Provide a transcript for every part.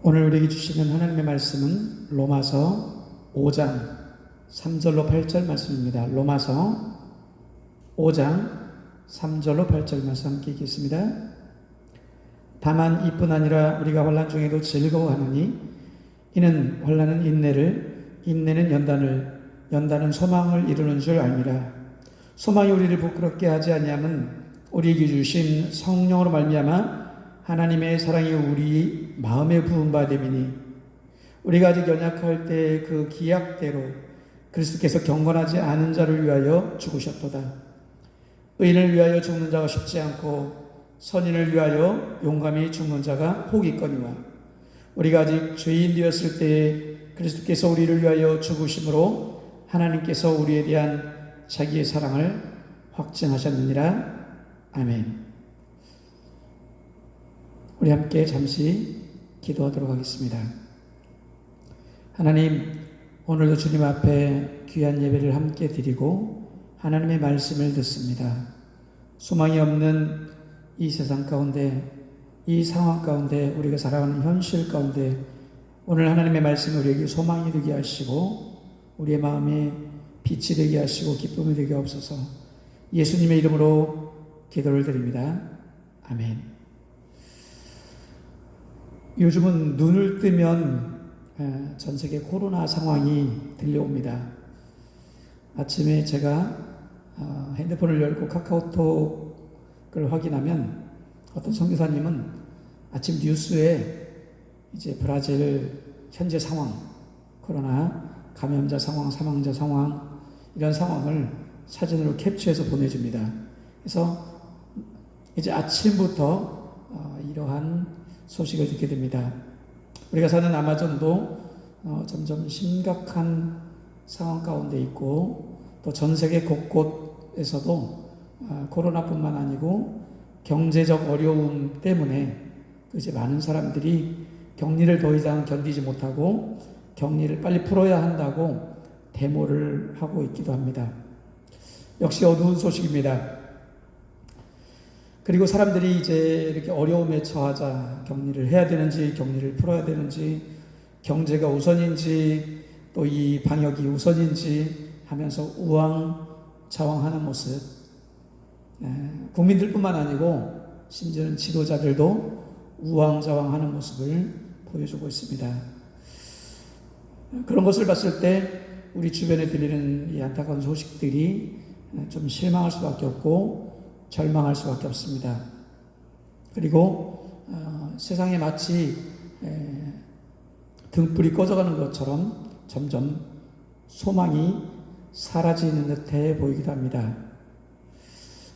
오늘 우리에게 주시는 하나님의 말씀은 로마서 5장 3절로 8절 말씀입니다. 로마서 5장 3절로 8절 말씀 함께 읽겠습니다. 다만 이뿐 아니라 우리가 환난 중에도 즐거워하느니 이는 환난은 인내를, 인내는 연단을, 연단은 소망을 이루는 줄 알미라. 소망이 우리를 부끄럽게 하지 아니함은 우리에게 주신 성령으로 말미암아 하나님의 사랑이 우리 마음에 부은 바 됨이니 우리가 아직 연약할 때 그 기약대로 그리스도께서 경건하지 않은 자를 위하여 죽으셨도다. 의인을 위하여 죽는 자가 쉽지 않고 선인을 위하여 용감히 죽는 자가 혹 있거니와 우리가 아직 죄인 되었을 때에 그리스도께서 우리를 위하여 죽으심으로 하나님께서 우리에 대한 자기의 사랑을 확증하셨느니라. 아멘. 우리 함께 잠시 기도하도록 하겠습니다. 하나님, 오늘도 주님 앞에 귀한 예배를 함께 드리고 하나님의 말씀을 듣습니다. 소망이 없는 이 세상 가운데, 이 상황 가운데, 우리가 살아가는 현실 가운데 오늘 하나님의 말씀이 우리에게 소망이 되게 하시고 우리의 마음에 빛이 되게 하시고 기쁨이 되게 하옵소서. 예수님의 이름으로 기도를 드립니다. 아멘. 요즘은 눈을 뜨면 전 세계 코로나 상황이 들려옵니다. 아침에 제가 핸드폰을 열고 카카오톡을 확인하면 어떤 선교사님은 아침 뉴스에 이제 브라질 현재 상황, 코로나 감염자 상황, 사망자 상황, 이런 상황을 사진으로 캡처해서 보내줍니다. 그래서 이제 아침부터 이러한 소식을 듣게 됩니다. 우리가 사는 아마존도 점점 심각한 상황 가운데 있고 또 전 세계 곳곳에서도 코로나뿐만 아니고 경제적 어려움 때문에 이제 많은 사람들이 격리를 더 이상 견디지 못하고 격리를 빨리 풀어야 한다고 데모를 하고 있기도 합니다. 역시 어두운 소식입니다. 그리고 사람들이 이제 이렇게 어려움에 처하자 격리를 해야 되는지 격리를 풀어야 되는지 경제가 우선인지 또 이 방역이 우선인지 하면서 우왕좌왕하는 모습, 국민들뿐만 아니고 심지어는 지도자들도 우왕좌왕하는 모습을 보여주고 있습니다. 그런 것을 봤을 때 우리 주변에 들리는 이 안타까운 소식들이 좀 실망할 수밖에 없고 절망할 수밖에 없습니다. 그리고 세상에 마치 등불이 꺼져가는 것처럼 점점 소망이 사라지는 듯해 보이기도 합니다.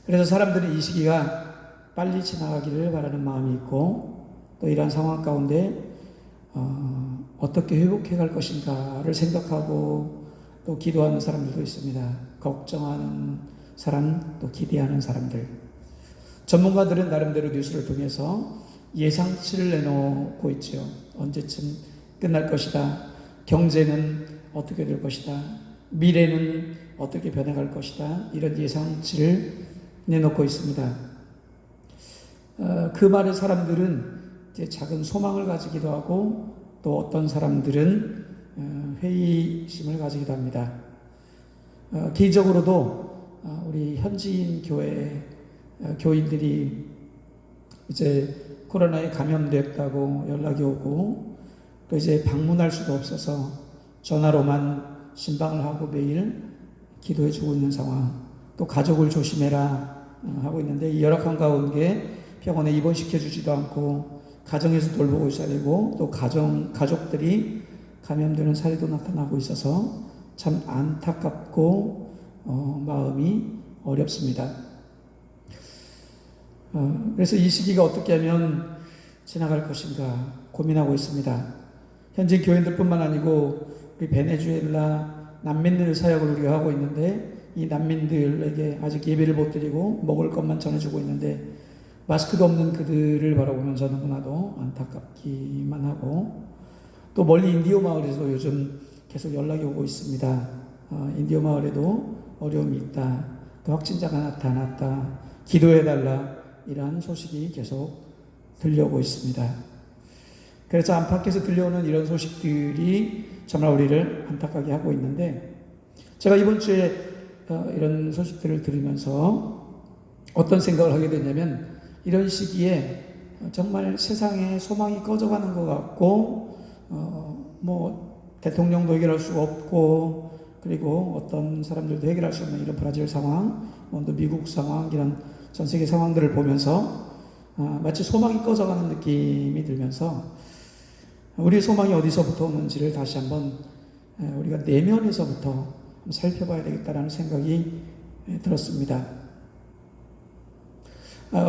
그래서 사람들은 이 시기가 빨리 지나가기를 바라는 마음이 있고 또 이러한 상황 가운데 어떻게 회복해 갈 것인가를 생각하고 또 기도하는 사람들도 있습니다. 걱정하는 사람, 또 기대하는 사람들. 전문가들은 나름대로 뉴스를 통해서 예상치를 내놓고 있죠. 언제쯤 끝날 것이다. 경제는 어떻게 될 것이다. 미래는 어떻게 변해갈 것이다. 이런 예상치를 내놓고 있습니다. 그 말에 사람들은 이제 작은 소망을 가지기도 하고 또 어떤 사람들은 회의심을 가지기도 합니다. 개인적으로도 우리 현지인 교회 교인들이 이제 코로나에 감염됐다고 연락이 오고 또 이제 방문할 수도 없어서 전화로만 신방을 하고 매일 기도해 주고 있는 상황, 또 가족을 조심해라 하고 있는데 이 열악한 가운데 병원에 입원시켜 주지도 않고 가정에서 돌보고 있어야 되고 또 가족들이 감염되는 사례도 나타나고 있어서 참 안타깝고 마음이 어렵습니다. 그래서 이 시기가 어떻게 하면 지나갈 것인가 고민하고 있습니다. 현재 교인들뿐만 아니고 우리 베네수엘라 난민들 사역을 우리가 하고 있는데 이 난민들에게 아직 예배를 못 드리고 먹을 것만 전해주고 있는데 마스크도 없는 그들을 바라보면서 너무나도 안타깝기만 하고 또 멀리 인디오 마을에서 요즘 계속 연락이 오고 있습니다. 인디오 마을에도 어려움이 있다. 또 확진자가 나타났다. 기도해달라. 이러한 소식이 계속 들려오고 있습니다. 그래서 안팎에서 들려오는 이런 소식들이 정말 우리를 안타깝게 하고 있는데, 제가 이번 주에 이런 소식들을 들으면서 어떤 생각을 하게 됐냐면, 이런 시기에 정말 세상에 소망이 꺼져가는 것 같고, 뭐 대통령도 해결할 수 없고, 그리고 어떤 사람들도 해결할 수 없는 이런 브라질 상황, 또 미국 상황, 이런 전 세계 상황들을 보면서 마치 소망이 꺼져가는 느낌이 들면서, 우리의 소망이 어디서부터 오는지를 다시 한번 우리가 내면에서부터 살펴봐야 되겠다라는 생각이 들었습니다.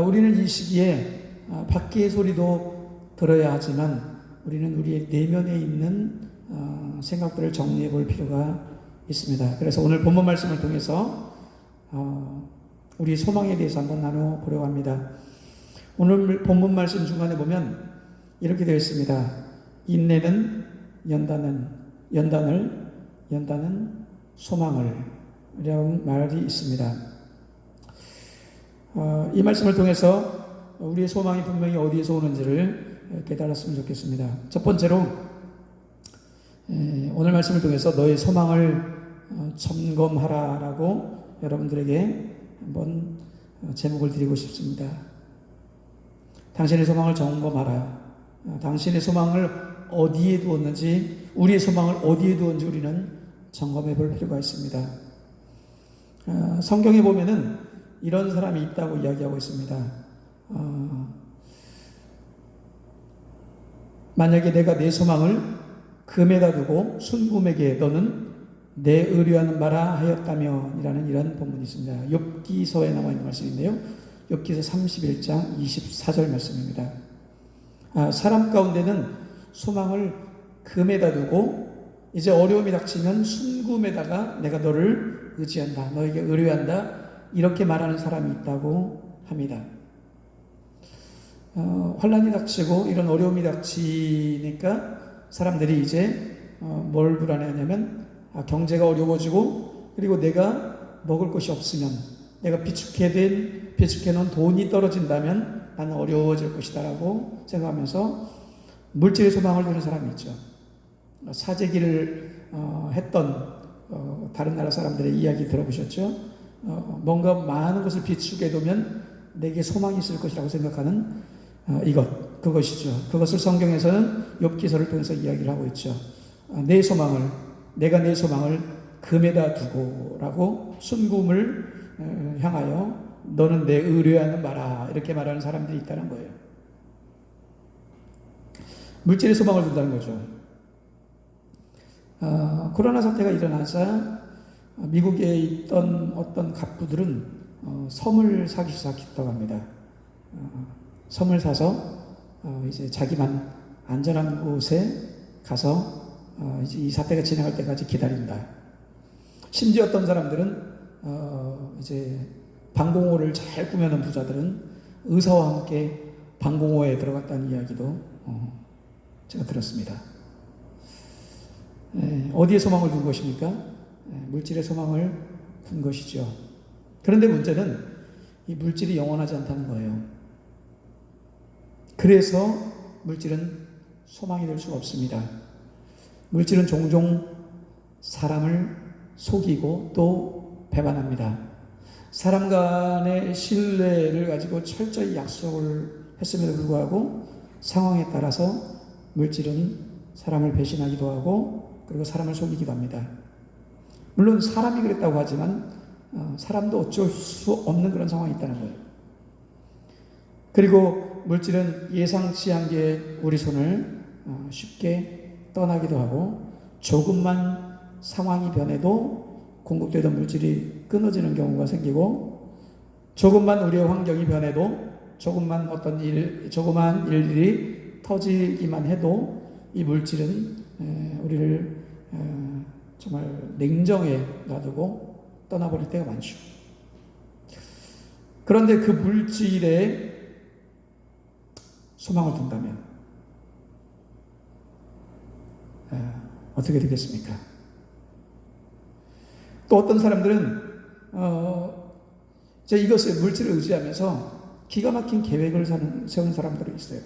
우리는 이 시기에 밖의 소리도 들어야 하지만, 우리는 우리의 내면에 있는 생각들을 정리해 볼 필요가 있습니다. 그래서 오늘 본문 말씀을 통해서 우리 소망에 대해서 한번 나눠보려고 합니다. 오늘 본문 말씀 중간에 보면 이렇게 되어 있습니다. 인내는 연단을 소망을 이라는 말이 있습니다. 이 말씀을 통해서 우리의 소망이 분명히 어디에서 오는지를 깨달았으면 좋겠습니다. 첫 번째로 오늘 말씀을 통해서 너의 소망을 점검하라라고 여러분들에게 한번 제목을 드리고 싶습니다. 당신의 소망을 점검하라. 당신의 소망을 어디에 두었는지, 우리의 소망을 어디에 두었는지 우리는 점검해 볼 필요가 있습니다. 성경에 보면은 이런 사람이 있다고 이야기하고 있습니다. 만약에 내가 내 소망을 금에다 두고 순금에게 너는 내 의뢰하는 바라 하였다면 이라는 이런 본문이 있습니다. 욥기서에 나와 있는 말씀인데요. 욥기서 31장 24절 말씀입니다. 사람 가운데는 소망을 금에다 두고 이제 어려움이 닥치면 순금에다가 내가 너를 의지한다, 너에게 의뢰한다, 이렇게 말하는 사람이 있다고 합니다. 환난이 닥치고 이런 어려움이 닥치니까 사람들이 이제 뭘 불안해하냐면 경제가 어려워지고, 그리고 내가 먹을 것이 없으면, 내가 비축해 놓은 돈이 떨어진다면 나는 어려워질 것이다라고 생각하면서 물질의 소망을 두는 사람이 있죠. 사재기를 했던 다른 나라 사람들의 이야기 들어보셨죠? 뭔가 많은 것을 비축해 두면 내게 소망이 있을 것이라고 생각하는 그것이죠. 그것을 성경에서는 욥기서를 통해서 이야기를 하고 있죠. 내가 내 소망을 금에다 두고라고 순금을 향하여 너는 내 의뢰하는 바라, 이렇게 말하는 사람들이 있다는 거예요. 물질의 소망을 둔다는 거죠. 코로나 사태가 일어나자 미국에 있던 어떤 갑부들은 섬을 사기 시작했다고 합니다. 섬을 사서 이제 자기만 안전한 곳에 가서 이제 이 사태가 진행할 때까지 기다린다. 심지어 어떤 사람들은 이제 방공호를 잘 꾸며놓은 부자들은 의사와 함께 방공호에 들어갔다는 이야기도 제가 들었습니다. 어디에 소망을 둔 것입니까? 물질의 소망을 둔 것이죠. 그런데 문제는 이 물질이 영원하지 않다는 거예요. 그래서 물질은 소망이 될 수가 없습니다. 물질은 종종 사람을 속이고 또 배반합니다. 사람 간의 신뢰를 가지고 철저히 약속을 했음에도 불구하고 상황에 따라서 물질은 사람을 배신하기도 하고, 그리고 사람을 속이기도 합니다. 물론 사람이 그랬다고 하지만 사람도 어쩔 수 없는 그런 상황이 있다는 거예요. 그리고 물질은 예상치 않게 우리 손을 쉽게 떠나기도 하고, 조금만 상황이 변해도 공급되던 물질이 끊어지는 경우가 생기고, 조금만 우리의 환경이 변해도, 조금만 조그만 일들이 터지기만 해도 이 물질은 우리를 정말 냉정에 놔두고 떠나버릴 때가 많죠. 그런데 그 물질에 소망을 둔다면 어떻게 되겠습니까? 또 어떤 사람들은 이것을 물질을 의지하면서 기가 막힌 계획을 세우는 사람들이 있어요.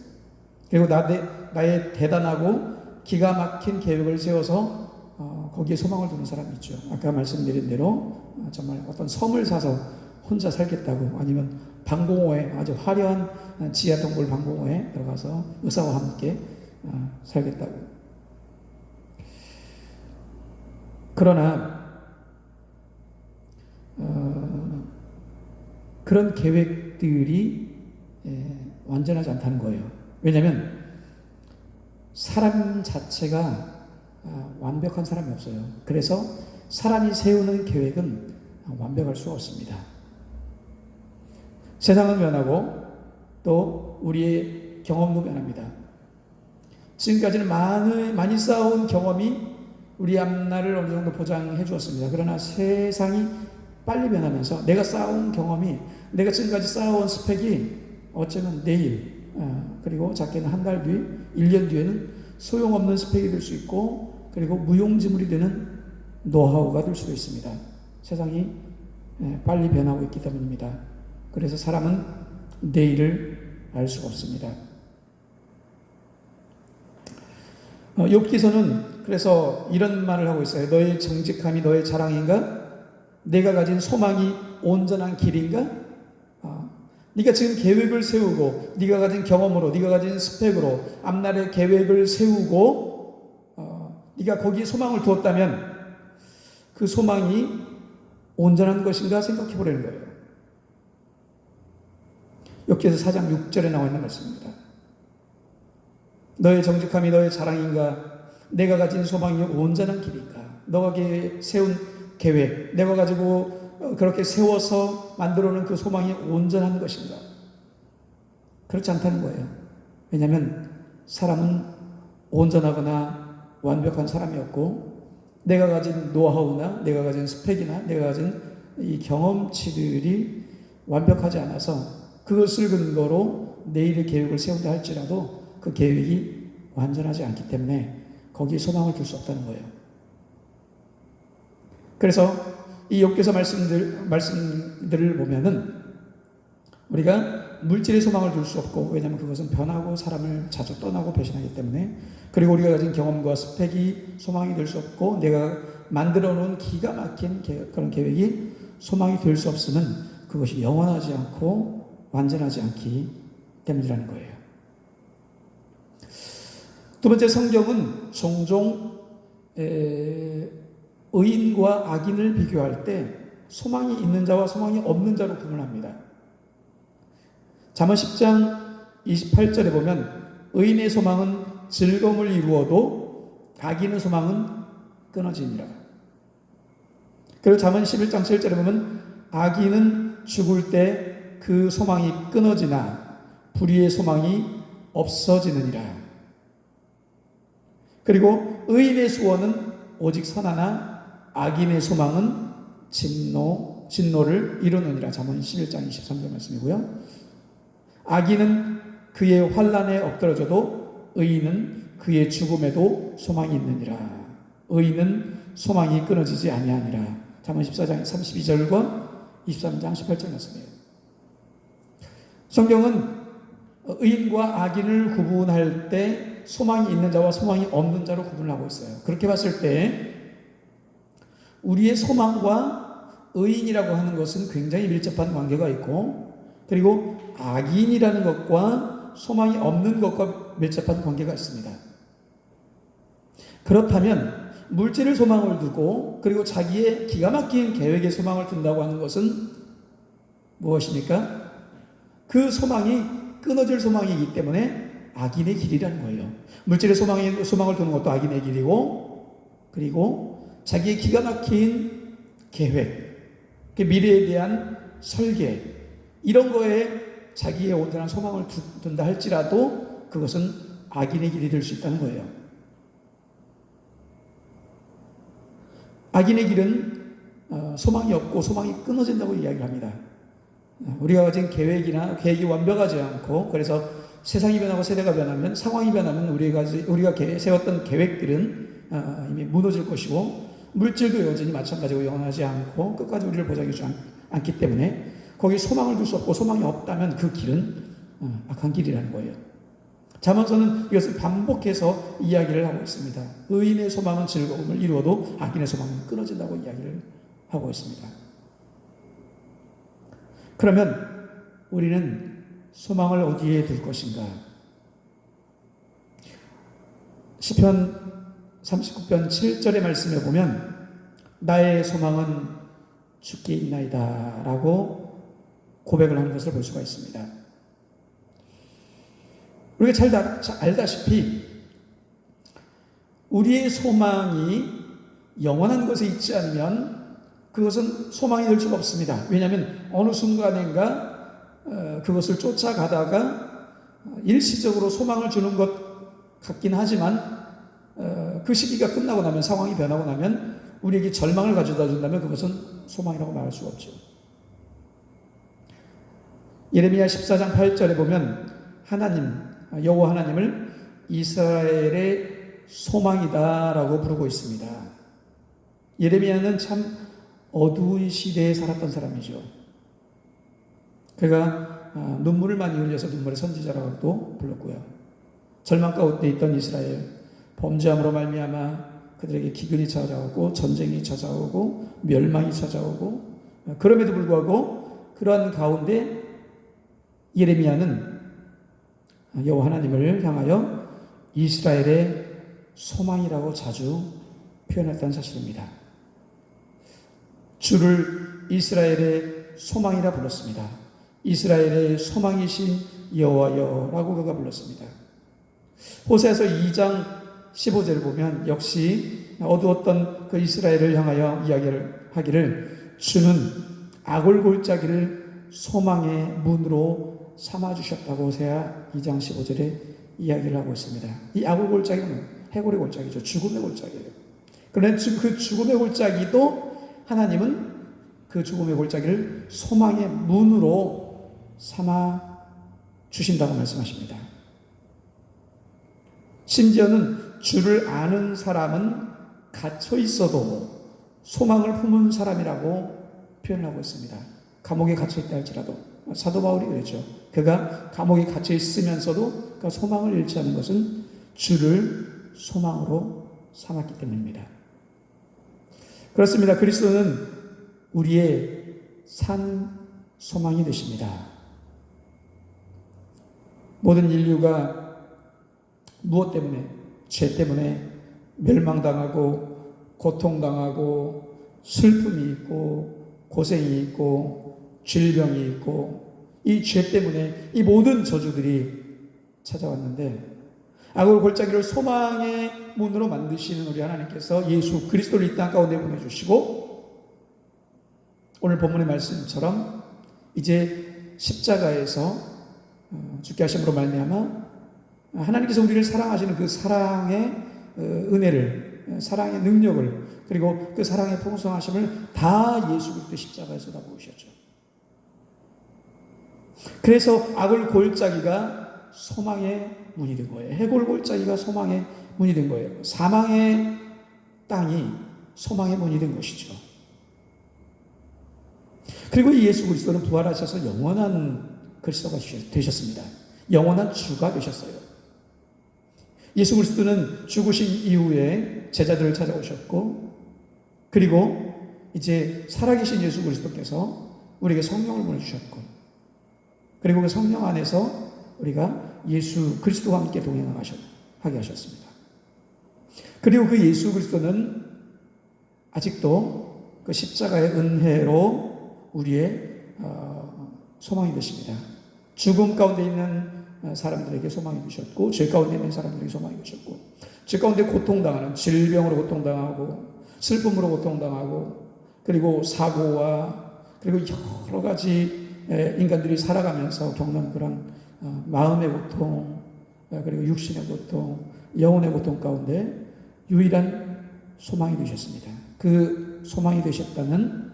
그리고 나의 대단하고 기가 막힌 계획을 세워서 거기에 소망을 두는 사람이 있죠. 아까 말씀드린 대로 정말 어떤 섬을 사서 혼자 살겠다고, 아니면 방공호에, 아주 화려한 지하 동굴 방공호에 들어가서 의사와 함께 살겠다고. 그러나 그런 계획들이 완전하지 않다는 거예요. 왜냐하면 사람 자체가 완벽한 사람이 없어요. 그래서 사람이 세우는 계획은 완벽할 수가 없습니다. 세상은 변하고 또 우리의 경험도 변합니다. 지금까지는 많이 쌓아온 경험이 우리 앞날을 어느 정도 보장해 주었습니다. 그러나 세상이 빨리 변하면서 내가 쌓아온 경험이, 내가 지금까지 쌓아온 스펙이 어쩌면 내일, 그리고 작게는 한 달 뒤, 1년 뒤에는 소용없는 스펙이 될 수 있고, 그리고 무용지물이 되는 노하우가 될 수도 있습니다. 세상이 빨리 변하고 있기 때문입니다. 그래서 사람은 내일을 알 수가 없습니다. 욥기서는 그래서 이런 말을 하고 있어요. 너의 정직함이 너의 자랑인가? 내가 가진 소망이 온전한 길인가? 네가 지금 계획을 세우고, 네가 가진 경험으로, 네가 가진 스펙으로 앞날의 계획을 세우고 네가 거기에 소망을 두었다면 그 소망이 온전한 것인가 생각해 보라는 거예요. 욥기서 4장 6절에 나와 있는 말씀입니다. 너의 정직함이 너의 자랑인가? 내가 가진 소망이 온전한 길인가? 너가 세운 계획, 내가 가지고 그렇게 세워서 만들어 놓은 그 소망이 온전한 것인가? 그렇지 않다는 거예요. 왜냐하면 사람은 온전하거나 완벽한 사람이 없고, 내가 가진 노하우나 내가 가진 스펙이나 내가 가진 이 경험치들이 완벽하지 않아서 그것을 근거로 내일의 계획을 세운다 할지라도 그 계획이 완전하지 않기 때문에 거기에 소망을 둘 수 없다는 거예요. 그래서 이 욥기서 말씀들을 보면은 우리가 물질의 소망을 둘 수 없고, 왜냐하면 그것은 변하고 사람을 자주 떠나고 배신하기 때문에, 그리고 우리가 가진 경험과 스펙이 소망이 될 수 없고, 내가 만들어 놓은 기가 막힌 그런 계획이 소망이 될 수 없으면 그것이 영원하지 않고 완전하지 않기 때문이라는 거예요. 두 번째, 성경은 종종 의인과 악인을 비교할 때 소망이 있는 자와 소망이 없는 자로 구분합니다. 잠언 10장 28절에 보면 의인의 소망은 즐거움을 이루어도 악인의 소망은 끊어지니라. 그리고 잠언 11장 7절에 보면 악인은 죽을 때 그 소망이 끊어지나 불의의 소망이 없어지느니라. 그리고 의인의 소원은 오직 선하나 악인의 소망은 진노를 이루느니라. 잠언 11장 23절 말씀이고요. 악인은 그의 환난에 엎드러져도 의인은 그의 죽음에도 소망이 있느니라. 의인은 소망이 끊어지지 아니하니라. 잠언 14장 32절과 23장 18절 말씀이에요. 성경은 의인과 악인을 구분할 때 소망이 있는 자와 소망이 없는 자로 구분을 하고 있어요. 그렇게 봤을 때 우리의 소망과 의인이라고 하는 것은 굉장히 밀접한 관계가 있고, 그리고 악인이라는 것과 소망이 없는 것과 밀접한 관계가 있습니다. 그렇다면 물질을 소망을 두고, 그리고 자기의 기가 막힌 계획에 소망을 둔다고 하는 것은 무엇입니까? 그 소망이 끊어질 소망이기 때문에 악인의 길이라는 거예요. 물질의 소망을 두는 것도 악인의 길이고, 그리고 자기의 기가 막힌 계획, 미래에 대한 설계, 이런 거에 자기의 온전한 소망을 둔다 할지라도 그것은 악인의 길이 될 수 있다는 거예요. 악인의 길은 소망이 없고 소망이 끊어진다고 이야기를 합니다. 우리가 가진 계획이 완벽하지 않고, 그래서 세상이 변하고 세대가 변하면, 상황이 변하면 우리가 세웠던 계획들은 이미 무너질 것이고, 물질도 여전히 마찬가지고 영원하지 않고 끝까지 우리를 보장해주지 않기 때문에 거기 소망을 둘 수 없고, 소망이 없다면 그 길은 악한 길이라는 거예요. 잠언서는 이것을 반복해서 이야기를 하고 있습니다. 의인의 소망은 즐거움을 이루어도 악인의 소망은 끊어진다고 이야기를 하고 있습니다. 그러면 우리는 소망을 어디에 둘 것인가? 시편 39편 7절의 말씀에 보면 나의 소망은 주께 있나이다 라고 고백을 하는 것을 볼 수가 있습니다. 우리가 잘 알다시피 우리의 소망이 영원한 것에 있지 않으면 그것은 소망이 될 수가 없습니다. 왜냐하면 어느 순간인가 그것을 쫓아가다가 일시적으로 소망을 주는 것 같긴 하지만 그 시기가 끝나고 나면, 상황이 변하고 나면 우리에게 절망을 가져다 준다면 그것은 소망이라고 말할 수가 없죠. 예레미야 14장 8절에 보면 여호와 하나님을 이스라엘의 소망이다라고 부르고 있습니다. 예레미야는 참 어두운 시대에 살았던 사람이죠. 그가 눈물을 많이 흘려서 눈물의 선지자라고도 불렀고요. 절망 가운데 있던 이스라엘, 범죄함으로 말미암아 그들에게 기근이 찾아오고 전쟁이 찾아오고 멸망이 찾아오고, 그럼에도 불구하고 그러한 가운데 예레미야는 여호와 하나님을 향하여 이스라엘의 소망이라고 자주 표현했다는 사실입니다. 주를 이스라엘의 소망이라 불렀습니다. 이스라엘의 소망이신 여호와여라고 그가 불렀습니다. 호세아서 2장 15절을 보면 역시 어두웠던 그 이스라엘을 향하여 이야기를 하기를 주는 악골골짜기를 소망의 문으로 삼아주셨다고 호세아 2장 15절에 이야기를 하고 있습니다. 이 악골골짜기는 해골의 골짜기죠. 죽음의 골짜기예요. 그런데 그 죽음의 골짜기도 하나님은 그 죽음의 골짜기를 소망의 문으로 삼아 주신다고 말씀하십니다. 심지어는 주를 아는 사람은 갇혀 있어도 소망을 품은 사람이라고 표현하고 있습니다. 감옥에 갇혀 있다 할지라도 사도 바울이 그랬죠. 그가 감옥에 갇혀 있으면서도 그가 소망을 잃지 않은 것은 주를 소망으로 삼았기 때문입니다. 그렇습니다. 그리스도는 우리의 산 소망이 되십니다. 모든 인류가 무엇 때문에, 죄 때문에 멸망당하고 고통당하고 슬픔이 있고 고생이 있고 질병이 있고 이 죄 때문에 이 모든 저주들이 찾아왔는데, 악을 골짜기를 소망의 문으로 만드시는 우리 하나님께서 예수 그리스도를 이 땅 가운데 보내주시고, 오늘 본문의 말씀처럼 이제 십자가에서 죽게 하심으로 말미암아 하나님께서 우리를 사랑하시는 그 사랑의 은혜를, 사랑의 능력을, 그리고 그 사랑의 풍성하심을 다 예수 그리스도 십자가에서 다 보이셨죠. 그래서 악을 골짜기가 소망의 문이 된 거예요. 해골 골짜기가 소망의 문이 된 거예요. 사망의 땅이 소망의 문이 된 것이죠. 그리고 이 예수 그리스도는 부활하셔서 영원한 그리스도가 되셨습니다. 영원한 주가 되셨어요. 예수 그리스도는 죽으신 이후에 제자들을 찾아오셨고, 그리고 이제 살아계신 예수 그리스도께서 우리에게 성령을 보내주셨고, 그리고 그 성령 안에서 우리가 예수 그리스도와 함께 동행하게 하셨습니다. 그리고 그 예수 그리스도는 아직도 그 십자가의 은혜로 우리의 소망이 되십니다. 죽음 가운데 있는 사람들에게 소망이 되셨고, 죄 가운데 있는 사람들에게 소망이 되셨고, 죄 가운데 고통당하는, 질병으로 고통당하고 슬픔으로 고통당하고, 그리고 사고와 그리고 여러 가지 인간들이 살아가면서 겪는 그런 마음의 고통, 그리고 육신의 고통, 영혼의 고통 가운데 유일한 소망이 되셨습니다. 그 소망이 되셨다는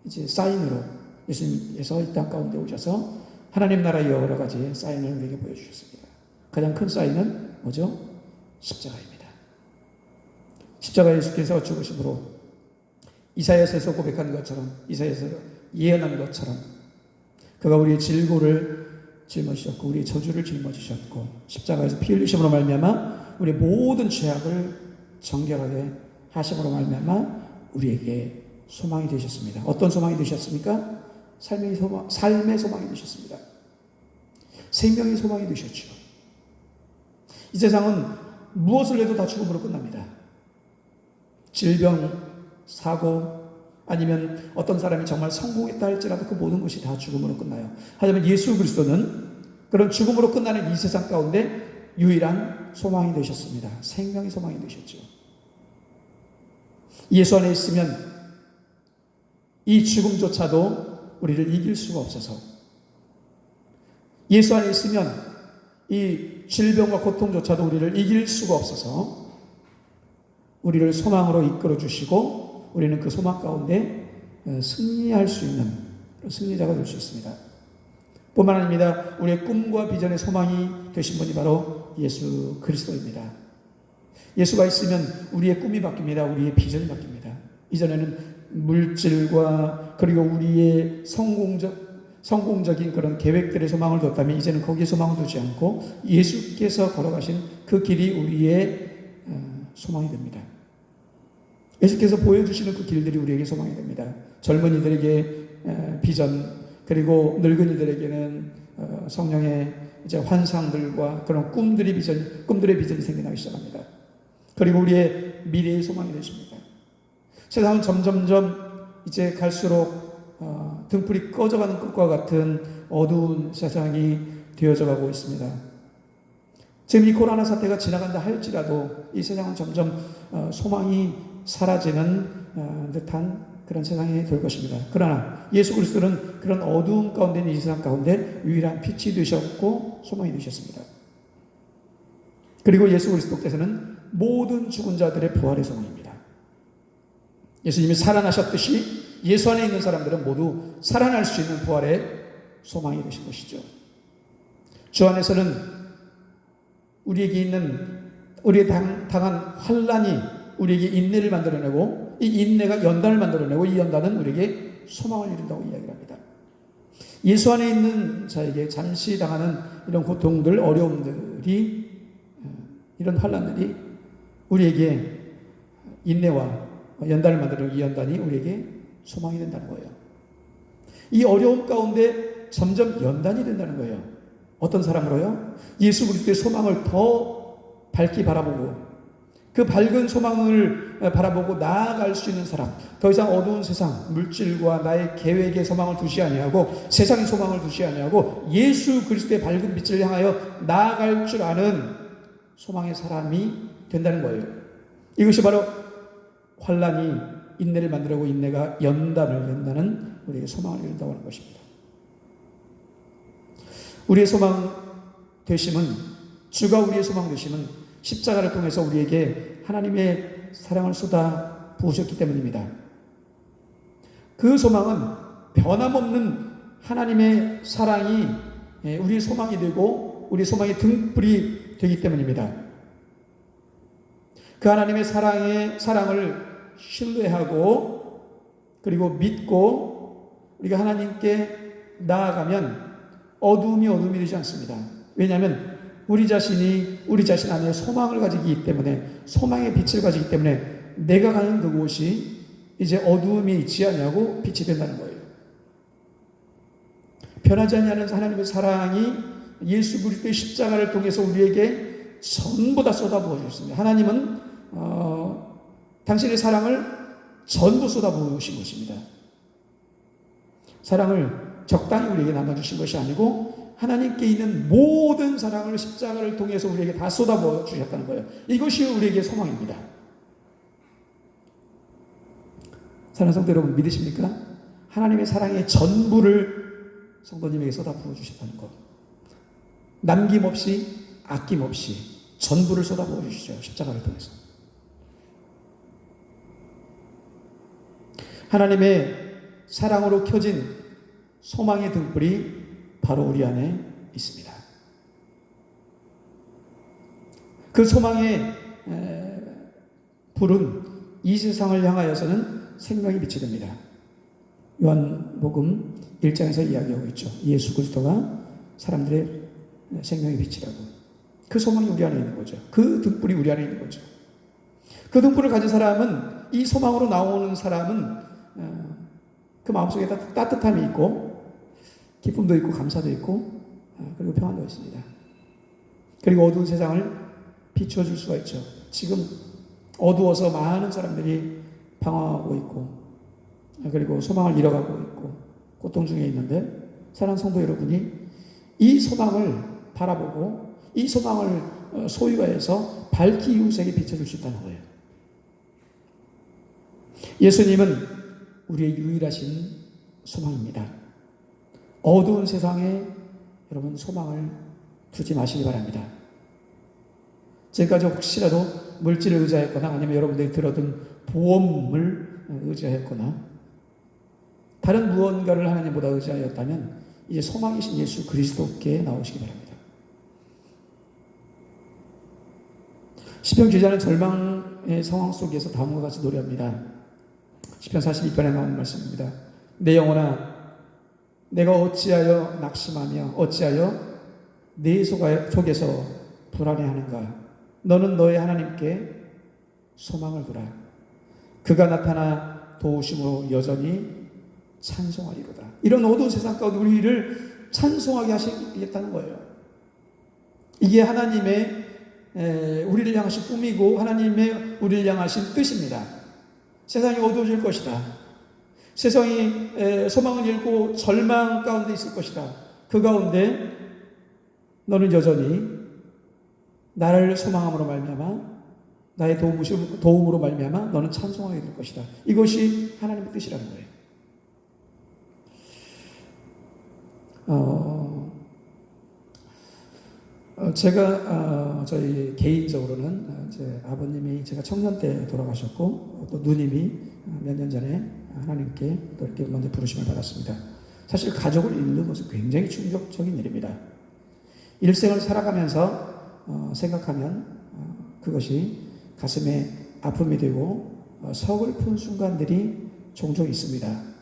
이제 사인으로 예수님께서 이 땅 가운데 오셔서 하나님 나라의 여러 가지 사인을 우리에게 보여주셨습니다. 가장 큰 사인은 뭐죠? 십자가입니다. 십자가 예수께서 죽으심으로 이사야서에서 고백한 것처럼, 이사야서에서 예언한 것처럼 그가 우리의 질고를 짊어지셨고 우리의 저주를 짊어지셨고 십자가에서 피 흘리심으로 말미암아 우리의 모든 죄악을 정결하게 하심으로 말미암아 우리에게 소망이 되셨습니다. 어떤 소망이 되셨습니까? 삶의 소망이 되셨습니다. 생명의 소망이 되셨죠. 이 세상은 무엇을 해도 다 죽음으로 끝납니다. 질병, 사고, 아니면 어떤 사람이 정말 성공했다 할지라도 그 모든 것이 다 죽음으로 끝나요. 하지만 예수 그리스도는 그런 죽음으로 끝나는 이 세상 가운데 유일한 소망이 되셨습니다. 생명의 소망이 되셨죠. 예수 안에 있으면 이 죽음조차도 우리를 이길 수가 없어서, 예수 안에 있으면 이 질병과 고통조차도 우리를 이길 수가 없어서 우리를 소망으로 이끌어 주시고 우리는 그 소망 가운데 승리할 수 있는 승리자가 될 수 있습니다. 뿐만 아닙니다. 우리의 꿈과 비전의 소망이 되신 분이 바로 예수 그리스도입니다. 예수가 있으면 우리의 꿈이 바뀝니다. 우리의 비전이 바뀝니다. 이전에는 물질과 그리고 우리의 성공적인 그런 계획들의 소망을 뒀다면 이제는 거기에 소망을 두지 않고 예수께서 걸어가신 그 길이 우리의 소망이 됩니다. 예수께서 보여주시는 그 길들이 우리에게 소망이 됩니다. 젊은이들에게 비전, 그리고 늙은이들에게는 성령의 이제 환상들과 그런 꿈들의 비전이 생겨나기 시작합니다. 그리고 우리의 미래의 소망이 되십니다. 세상은 점점점 이제 갈수록 등불이 꺼져가는 것과 같은 어두운 세상이 되어져 가고 있습니다. 지금 이 코로나 사태가 지나간다 할지라도 이 세상은 점점 소망이 사라지는 듯한 그런 세상이 될 것입니다. 그러나 예수 그리스도는 그런 어두운 가운데 있는 이 세상 가운데 유일한 빛이 되셨고 소망이 되셨습니다. 그리고 예수 그리스도께서는 모든 죽은 자들의 부활의 소망입니다. 예수님이 살아나셨듯이 예수 안에 있는 사람들은 모두 살아날 수 있는 부활의 소망이 되신 것이죠. 주 안에서는 우리에게 당한 환난이 우리에게 인내를 만들어내고 이 인내가 연단을 만들어내고 이 연단은 우리에게 소망을 이룬다고 이야기를 합니다. 예수 안에 있는 자에게 잠시 당하는 이런 고통들, 어려움들이, 이런 환난들이 우리에게 인내와 연단을 만들어내고 이 연단이 우리에게 소망이 된다는 거예요. 이 어려움 가운데 점점 연단이 된다는 거예요. 어떤 사람으로요? 예수 그리스도의 소망을 더 밝게 바라보고 그 밝은 소망을 바라보고 나아갈 수 있는 사람, 더 이상 어두운 세상, 물질과 나의 계획의 소망을 두지 아니하고 세상의 소망을 두지 아니하고 예수 그리스도의 밝은 빛을 향하여 나아갈 줄 아는 소망의 사람이 된다는 거예요. 이것이 바로 환난이 인내를 만들고 인내가 연단은 우리에게 소망을 이룬다고 하는 것입니다. 우리의 소망 되심은, 주가 우리의 소망 되심은 십자가를 통해서 우리에게 하나님의 사랑을 쏟아 부으셨기 때문입니다. 그 소망은 변함없는 하나님의 사랑이 우리의 소망이 되고 우리의 소망의 등불이 되기 때문입니다. 그 하나님의 사랑을 신뢰하고 그리고 믿고 우리가 하나님께 나아가면 어둠이 되지 않습니다. 왜냐하면 우리 자신 안에 소망을 가지기 때문에, 소망의 빛을 가지기 때문에 내가 가는 그곳이 이제 어두움이 있지 않냐고 빛이 된다는 거예요. 변하지 않는 하나님의 사랑이 예수 그리스도의 십자가를 통해서 우리에게 전부 다 쏟아부어 주셨습니다. 하나님은 당신의 사랑을 전부 쏟아부으신 것입니다. 사랑을 적당히 우리에게 나눠주신 것이 아니고 하나님께 있는 모든 사랑을 십자가를 통해서 우리에게 다 쏟아부어 주셨다는 거예요. 이것이 우리에게 소망입니다. 사랑하는 성도 여러분, 믿으십니까? 하나님의 사랑의 전부를 성도님에게 쏟아부어 주셨다는 것. 남김없이 아낌없이 전부를 쏟아부어 주시죠. 십자가를 통해서. 하나님의 사랑으로 켜진 소망의 등불이 바로 우리 안에 있습니다. 그 소망의 불은 이 세상을 향하여서는 생명의 빛이 됩니다. 요한복음 1장에서 이야기하고 있죠. 예수 그리스도가 사람들의 생명의 빛이라고. 그 소망이 우리 안에 있는 거죠. 그 등불이 우리 안에 있는 거죠. 그 등불을 가진 사람은, 이 소망으로 나오는 사람은 그 마음속에 따뜻함이 있고 기쁨도 있고 감사도 있고 그리고 평안도 있습니다. 그리고 어두운 세상을 비춰줄 수가 있죠. 지금 어두워서 많은 사람들이 방황하고 있고 그리고 소망을 잃어가고 있고 고통 중에 있는데, 사랑하는 성도 여러분이 이 소망을 바라보고 이 소망을 소유해서 밝히 이웃에게 비춰줄 수 있다는 거예요. 예수님은 우리의 유일하신 소망입니다. 어두운 세상에 여러분 소망을 두지 마시기 바랍니다. 지금까지 혹시라도 물질을 의지하였거나 아니면 여러분들이 들어둔 보험을 의지하였거나 다른 무언가를 하나님보다 의지하였다면 이제 소망이신 예수 그리스도께 나오시기 바랍니다. 시편 기자는 절망의 상황 속에서 다음과 같이 노래합니다. 시편 42편에 나오는 말씀입니다. 내 영혼아, 내가 어찌하여 낙심하며 어찌하여 내 속에서 불안해하는가. 너는 너의 하나님께 소망을 두라. 그가 나타나 도우심으로 여전히 찬송하리로다. 이런 어두운 세상 가운데 우리를 찬송하게 하시겠다는 거예요. 이게 하나님의 우리를 향하신 꿈이고 하나님의 우리를 향하신 뜻입니다. 세상이 어두워질 것이다. 세상이 소망을 잃고 절망 가운데 있을 것이다. 그 가운데 너는 여전히 나를 소망함으로 말미암아 나의 도움으로 말미암아 너는 찬송하게 될 것이다. 이것이 하나님의 뜻이라는 거예요. 제가 저희 개인적으로는 제 아버님이 제가 청년 때 돌아가셨고 또 누님이 몇 년 전에 하나님께 또 이렇게 먼저 부르심을 받았습니다. 사실 가족을 잃는 것은 굉장히 충격적인 일입니다. 일생을 살아가면서 생각하면 그것이 가슴에 아픔이 되고 서글픈 순간들이 종종 있습니다.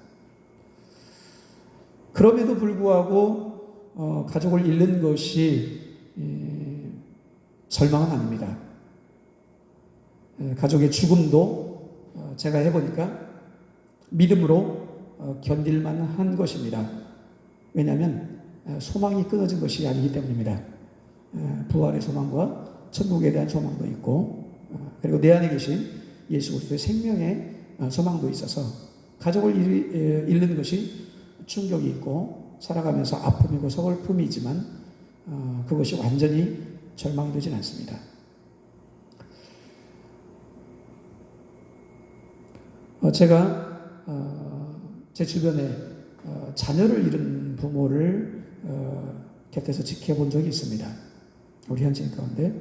그럼에도 불구하고 가족을 잃는 것이 절망은 아닙니다. 가족의 죽음도 제가 해보니까 믿음으로 견딜만 한 것입니다. 왜냐하면 소망이 끊어진 것이 아니기 때문입니다. 부활의 소망과 천국에 대한 소망도 있고 그리고 내 안에 계신 예수 그리스도의 생명의 소망도 있어서 가족을 잃는 것이 충격이 있고 살아가면서 아픔이고 서글픔이지만 그것이 완전히 절망이 되진 않습니다. 제가 제 주변에 자녀를 잃은 부모를 곁에서 지켜본 적이 있습니다. 우리 현지인 가운데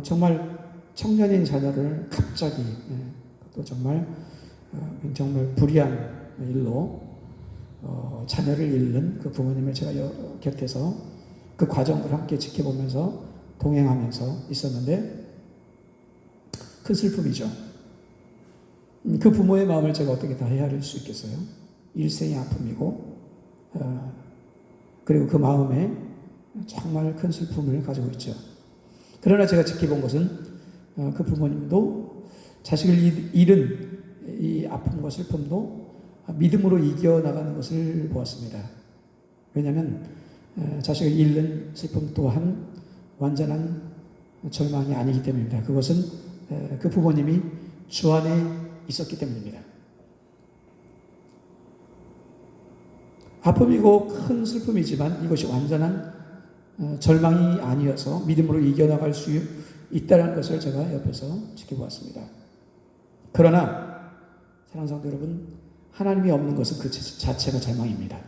정말 청년인 자녀를 갑자기 또 정말 불의한 일로 자녀를 잃는 그 부모님을 제가 곁에서 그 과정을 함께 지켜보면서 동행하면서 있었는데 큰 슬픔이죠. 그 부모의 마음을 제가 어떻게 다 헤아릴 수 있겠어요? 일생의 아픔이고 그리고 그 마음에 정말 큰 슬픔을 가지고 있죠. 그러나 제가 지켜본 것은 그 부모님도 자식을 잃은 이 아픔과 슬픔도 믿음으로 이겨나가는 것을 보았습니다. 왜냐하면 자식을 잃는 슬픔 또한 완전한 절망이 아니기 때문입니다. 그것은 그 부모님이 주 안에 있었기 때문입니다. 아픔이고 큰 슬픔이지만 이것이 완전한 절망이 아니어서 믿음으로 이겨나갈 수 있다는 것을 제가 옆에서 지켜보았습니다. 그러나 사랑하는 성도 여러분, 하나님이 없는 것은 그 자체가 절망입니다.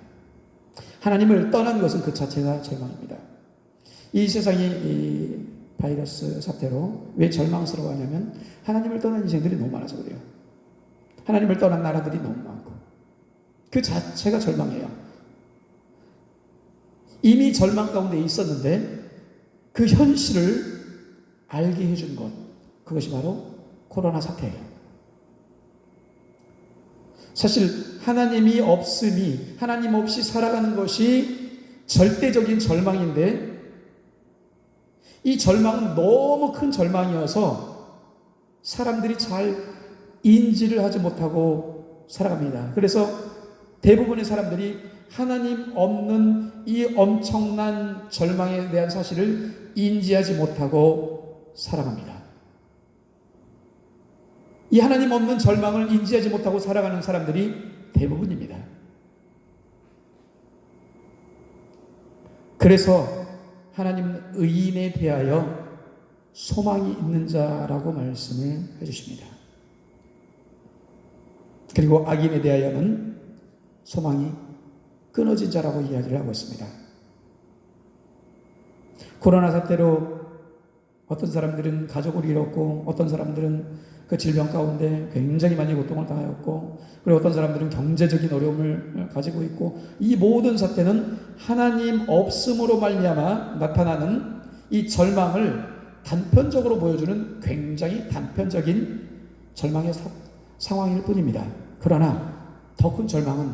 하나님을 떠난 것은 그 자체가 절망입니다. 이 세상이 이 바이러스 사태로 왜 절망스러워하냐면 하나님을 떠난 인생들이 너무 많아서 그래요. 하나님을 떠난 나라들이 너무 많고 그 자체가 절망이에요. 이미 절망 가운데 있었는데 그 현실을 알게 해준 것, 그것이 바로 코로나 사태예요. 사실 하나님이 없음이, 하나님 없이 살아가는 것이 절대적인 절망인데 이 절망은 너무 큰 절망이어서 사람들이 잘 인지를 하지 못하고 살아갑니다. 그래서 대부분의 사람들이 하나님 없는 이 엄청난 절망에 대한 사실을 인지하지 못하고 살아갑니다. 이 하나님 없는 절망을 인지하지 못하고 살아가는 사람들이 대부분입니다. 그래서 하나님은 의인에 대하여 소망이 있는 자라고 말씀을 해주십니다. 그리고 악인에 대하여는 소망이 끊어진 자라고 이야기를 하고 있습니다. 코로나 사태로 어떤 사람들은 가족을 잃었고 어떤 사람들은 그 질병 가운데 굉장히 많이 고통을 당하였고 그리고 어떤 사람들은 경제적인 어려움을 가지고 있고 이 모든 사태는 하나님 없음으로 말미암아 나타나는 이 절망을 단편적으로 보여주는 굉장히 단편적인 절망의 상황일 뿐입니다. 그러나 더 큰 절망은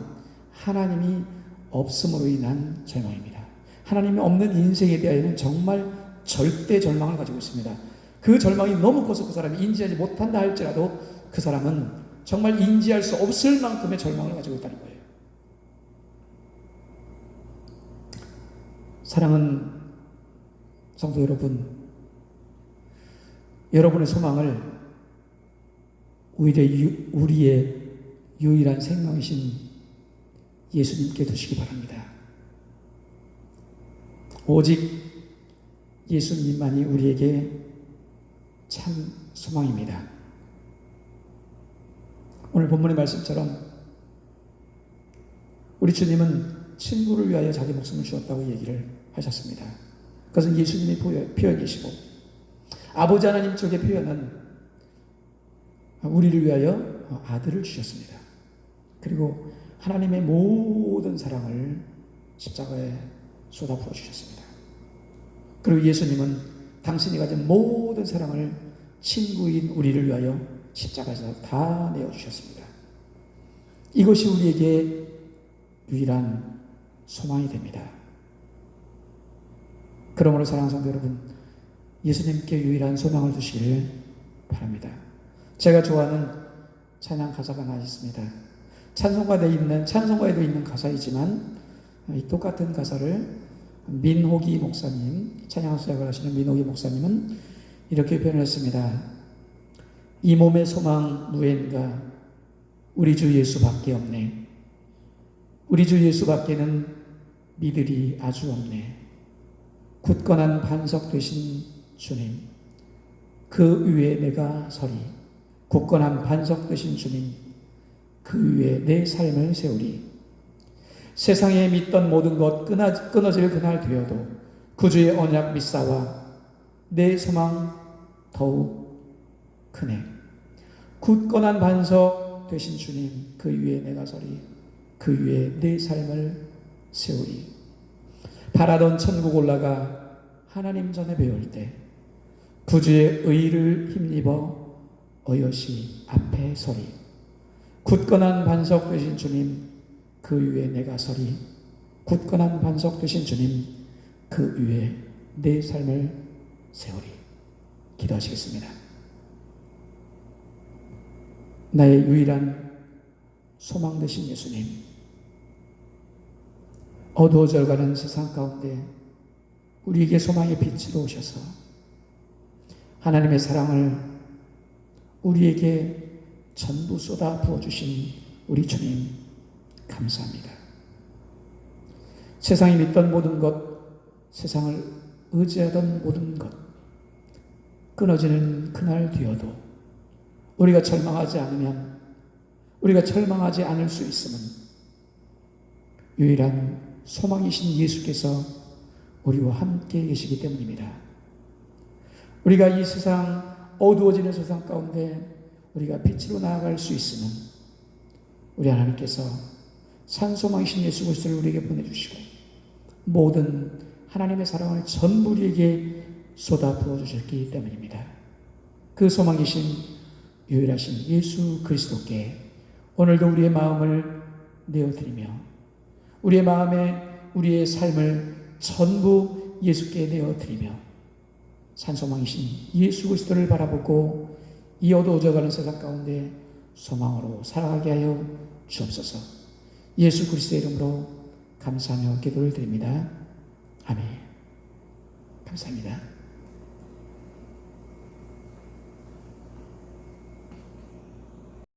하나님이 없음으로 인한 절망입니다. 하나님이 없는 인생에 대하여는 정말 절대 절망을 가지고 있습니다. 그 절망이 너무 커서 그 사람이 인지하지 못한다 할지라도 그 사람은 정말 인지할 수 없을 만큼의 절망을 가지고 있다는 거예요. 사랑하는 성도 여러분, 여러분의 소망을 우리의 유일한 생명이신 예수님께 두시기 바랍니다. 오직 예수님만이 우리에게 참 소망입니다. 오늘 본문의 말씀처럼 우리 주님은 친구를 위하여 자기 목숨을 주었다고 얘기를 하셨습니다. 그것은 예수님의 표현이시고 아버지 하나님 쪽의 표현은 우리를 위하여 아들을 주셨습니다. 그리고 하나님의 모든 사랑을 십자가에 쏟아부어 주셨습니다. 그리고 예수님은 당신이 가진 모든 사랑을 친구인 우리를 위하여 십자가에서 다 내어주셨습니다. 이것이 우리에게 유일한 소망이 됩니다. 그러므로 사랑하는 성도 여러분, 예수님께 유일한 소망을 두시기를 바랍니다. 제가 좋아하는 찬양 가사가 하나 있습니다. 찬송가에도 있는 가사이지만 이 똑같은 가사를 민호기 목사님, 찬양 수작을 하시는 민호기 목사님은 이렇게 표현했습니다. 이 몸의 소망 누구인가? 우리 주 예수밖에 없네. 우리 주 예수밖에는 믿으리 아주 없네. 굳건한 반석 되신 주님, 그 위에 내가 서리. 굳건한 반석 되신 주님, 그 위에 내 삶을 세우리. 세상에 믿던 모든 것 끊어질 그날 되어도 구주의 언약 믿사와 내 소망 더욱 크네. 굳건한 반석 되신 주님, 그 위에 내가 서리. 그 위에 내 삶을 세우리. 바라던 천국 올라가 하나님 전에 배울 때 구주의 의를 힘입어 어여시 앞에 서리. 굳건한 반석 되신 주님, 그 위에 내가 서리. 굳건한 반석 되신 주님, 그 위에 내 삶을 세우리. 기도하시겠습니다. 나의 유일한 소망 되신 예수님, 어두워져가는 세상 가운데 우리에게 소망의 빛으로 오셔서 하나님의 사랑을 우리에게 전부 쏟아 부어주신 우리 주님 감사합니다. 세상이 믿던 모든 것, 세상을 의지하던 모든 것 끊어지는 그날 뒤어도 우리가 절망하지 않으면, 우리가 절망하지 않을 수 있음은 유일한 소망이신 예수께서 우리와 함께 계시기 때문입니다. 우리가 이 세상, 어두워지는 세상 가운데 우리가 빛으로 나아갈 수 있으면 우리 하나님께서 산소망이신 예수 그리스도를 우리에게 보내주시고 모든 하나님의 사랑을 전부 우리에게 쏟아 부어주셨기 때문입니다. 그 소망이신 유일하신 예수 그리스도께 오늘도 우리의 마음을 내어드리며 우리의 마음에 우리의 삶을 전부 예수께 내어드리며 산소망이신 예수 그리스도를 바라보고 이 어두워져가는 세상 가운데 소망으로 살아가게 하여 주옵소서. 예수 그리스도의 이름으로 감사하며 기도를 드립니다. 아멘. 감사합니다.